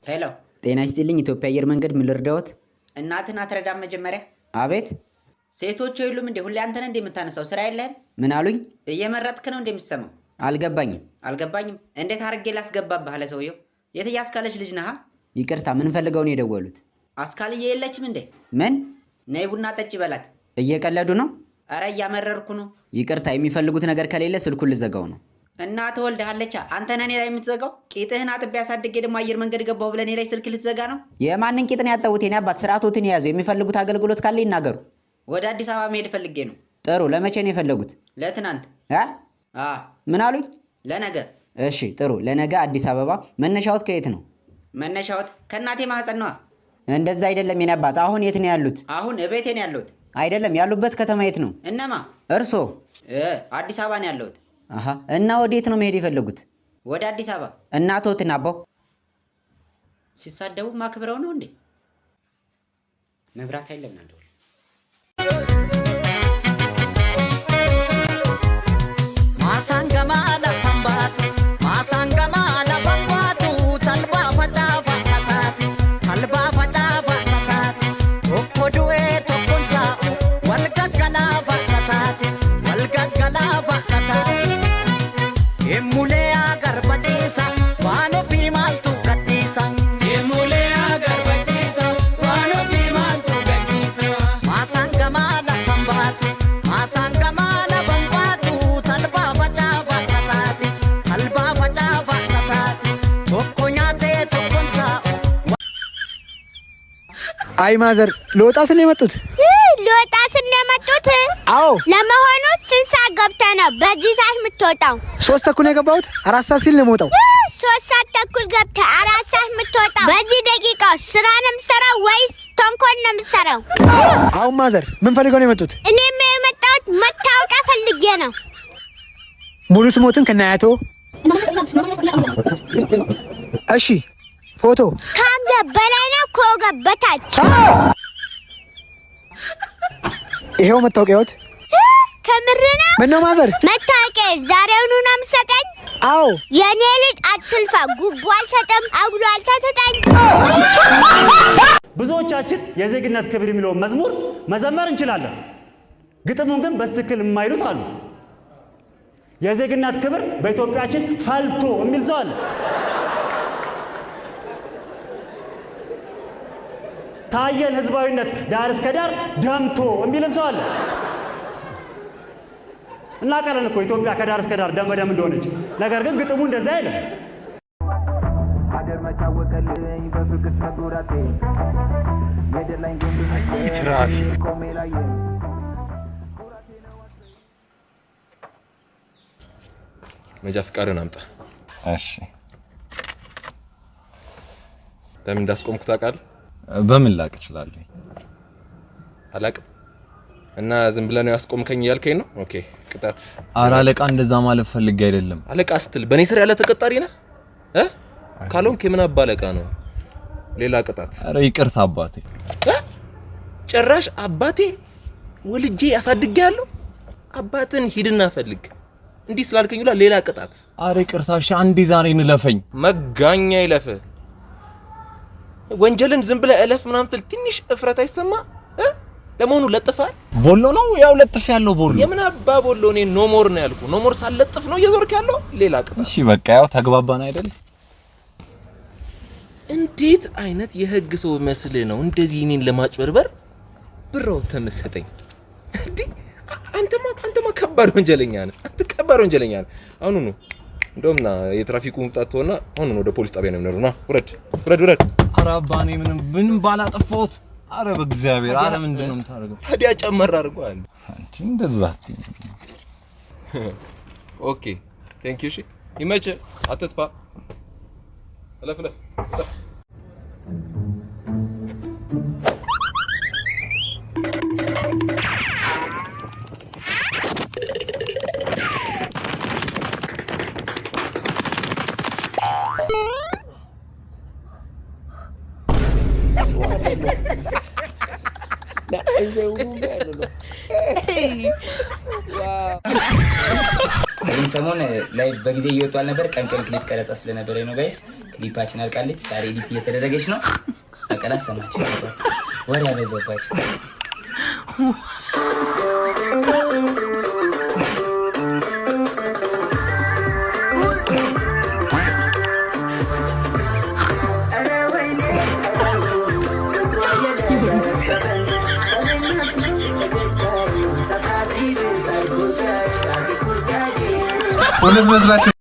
ሄሎ ጤና ይስጥልኝ ኢትዮጵያ አየር መንገድ ምን ልርዳዎት? እናትን አትረዳም መጀመሪያ? አቤት ሴቶቹ የሉም እንዴ? ሁሌ አንተ ነህ እንደምታነሳው ስራ የለህም? ምን አሉኝ? እየመረጥክ ነው እንደምትሰማው? አልገባኝም። እንዴት አድርጌ ላስገባብህ አለ ሰውየው። የት ያስካለች ልጅ ነህ? ይቅርታ ምን ፈልገው ነው የደወሉት? አስካልዬ የለችም እንዴ? ምን? ነይ ቡና ጠጪ በላት። እየቀለዱ ነው? አረ እያመረርኩ ነው። ይቅርታ የሚፈልጉት ነገር ከሌለ ስልኩን ልዘጋው ነው። እናት ወልደሃለች አንተ ነህ እኔ ላይ የምትዘጋው? ቂጥህን አጥቤ አሳድጌ ደግሞ አየር መንገድ ገባሁ ብለህ እኔ ላይ ስልክ ልትዘጋ ነው? የማንን ቂጥ ነው ያጠቡት? የኔ አባት ስርዓቶትን የያዙ የሚፈልጉት አገልግሎት ካለ ይናገሩ። ወደ አዲስ አበባ መሄድ ፈልጌ ነው። ጥሩ ለመቼ ነው የፈለጉት? ለትናንት። ምን አሉኝ? ለነገ። እሺ ጥሩ ለነገ አዲስ አበባ። መነሻዎት ከየት ነው? መነሻዎት ከእናቴ ማህፀን ነዋ። እንደዛ አይደለም የኔ አባት። አሁን የት ነው ያሉት? አሁን እቤቴ ነው ያለሁት። አይደለም ያሉበት ከተማ የት ነው? እነማ? እርሶ? አዲስ አበባ ነው ያለሁት። እና ወዴት ነው መሄድ የፈለጉት? ወደ አዲስ አበባ። እናቶትን አባው ሲሳደቡ ማክብረው ነው እንዴ? መብራት ኃይል ለምን አልደወለም? ማሳንገማ ለፈንባቱ ማሳንገማ ለፈንባቱ ተልባ ፈጫ ፈታታት ተልባ ፈጫ ፈታታት ኦኮዱዌ ቶኮንታኡ ወልገገላ ፈታታት ወልገገላ ፈታታት ኤሙሌ አገርበጪሳ ዋኖ ፊማልቱ ቀዲሳ ኤሙሌ አገርበጪሳ ዋኖ ፊማልቱ ቀዲሳ ማሳንገማ ለፈንባቱ ማሳንገማ ለፈንባቱ ተልባ ፈጫ ፈታታት ተልባ ፈጫ ፈታታት ቶኮኛቴ ቶኮንታኡ አይ ማዘር ለወጣ ስለ የመጡት አዎ ለመሆኑ ስንት ሰዓት ገብተህ ነው በዚህ ሰዓት የምትወጣው? 3 ተኩል የገባሁት 4 ሰዓት ሲል ነው የምወጣው። 3 ሰዓት ተኩል ገብተህ 4 ሰዓት የምትወጣው በዚህ ደቂቃ ስራ ነው የምትሰራው ወይስ ተንኮል ነው የምትሰራው? አሁን ማዘር ምን ፈልገው ነው የመጡት? እኔም የመጣሁት መታወቂያ ፈልጌ ነው። ሙሉ ስሞትን ከናያቶ? እሺ ፎቶ ከአንገት በላይ ነው ከወገብ በታች? ይሄው መታወቂያዎት። ከምር ነው? ምን ነው ማዘር? መታወቂያ ዛሬውኑ ነው የምትሰጠኝ? አዎ። የኔ ልጅ አትልፋ፣ ጉቦ አልሰጥም፣ አጉሎ አልተሰጠኝ። ብዙዎቻችን የዜግነት ክብር የሚለውን መዝሙር መዘመር እንችላለን። ግጥሙን ግን በትክክል የማይሉት አሉ። የዜግነት ክብር በኢትዮጵያችን ፈልቶ የሚል ሰው አለ። ታየን ህዝባዊነት ዳር እስከ ዳር ደምቶ የሚልም ሰው አለ። እናውቃለን እኮ ኢትዮጵያ ከዳር እስከ ዳር ደም በደም እንደሆነች። ነገር ግን ግጥሙ እንደዛ አይደለም። መጃ ፍቃድን አምጣ። እሺ ለምን እንዳስቆምኩ ታውቃለህ? በምን ላቅ እችላለሁ? አላቅም። እና ዝም ብለህ ነው ያስቆምከኝ ያልከኝ ነው? ኦኬ ቅጣት። ኧረ አለቃ እንደዛ ማለት ፈልጌ አይደለም። አለቃ ስትል በኔ ስር ያለ ተቀጣሪ ነህ? ካልሆንክ የምን አባ አለቃ ነው? ሌላ ቅጣት። ኧረ ይቅርታ አባቴ። ጭራሽ አባቴ ወልጄ ያሳድጋለሁ? አባትን ሂድና ፈልግ። እንዲህ ስላልከኝ ሌላ ቅጣት። ኧረ ይቅርታ እሺ፣ አንዴ ዛሬ እንለፈኝ። መጋኛ ይለፍ። ወንጀልን ዝም ብለህ እለፍ ምናምን ትል ትንሽ እፍረት አይሰማ? ለመሆኑ ለጥፋል? ቦሎ ነው ያው ለጥፍ ያለው ቦሎ። የምን አባ ቦሎ? እኔ ኖሞር ነው ያልኩ። ኖሞር ሳለጥፍ ነው እየዞርክ ያለው? ሌላ ቅጣት። እሺ በቃ ያው ተግባባን አይደል? እንዴት አይነት የህግ ሰው መስልህ ነው እንደዚህ እኔን ለማጭበርበር ብራው ተመሰጠኝ? እንዴ አንተማ ከባድ ወንጀለኛ ነህ። አንተ ከባድ ወንጀለኛ ነህ። አሁን ነው እንደውም የትራፊኩ ቅጣት ሆነ። አሁን ወደ ፖሊስ ጣቢያ ነው የምንሄደው። ና ውረድ። ኧረ አባኔ ምንም ባላጠፋሁት። ኧረ በእግዚአብሔር ኧረ ምንድነው የምታደርገው? ታዲያ ጨመር አድርጓል። አንቺ እንደዛ ኦኬ ቴንክ ዩ። እሺ ይመችህ፣ አትጥፋ። እለፍ ይህን ሰሞን ላይ በጊዜ እየወጡ አልነበር። ቀን ክሊፕ ቀረጻ ስለነበረ ነው ጋይስ። ክሊፓችን አልቃለች። ዛሬ ኤዲት እየተደረገች ነው። አቀላስ ሰማችሁ ወሬ ያበዛባችሁ። እውነት መስላችሁ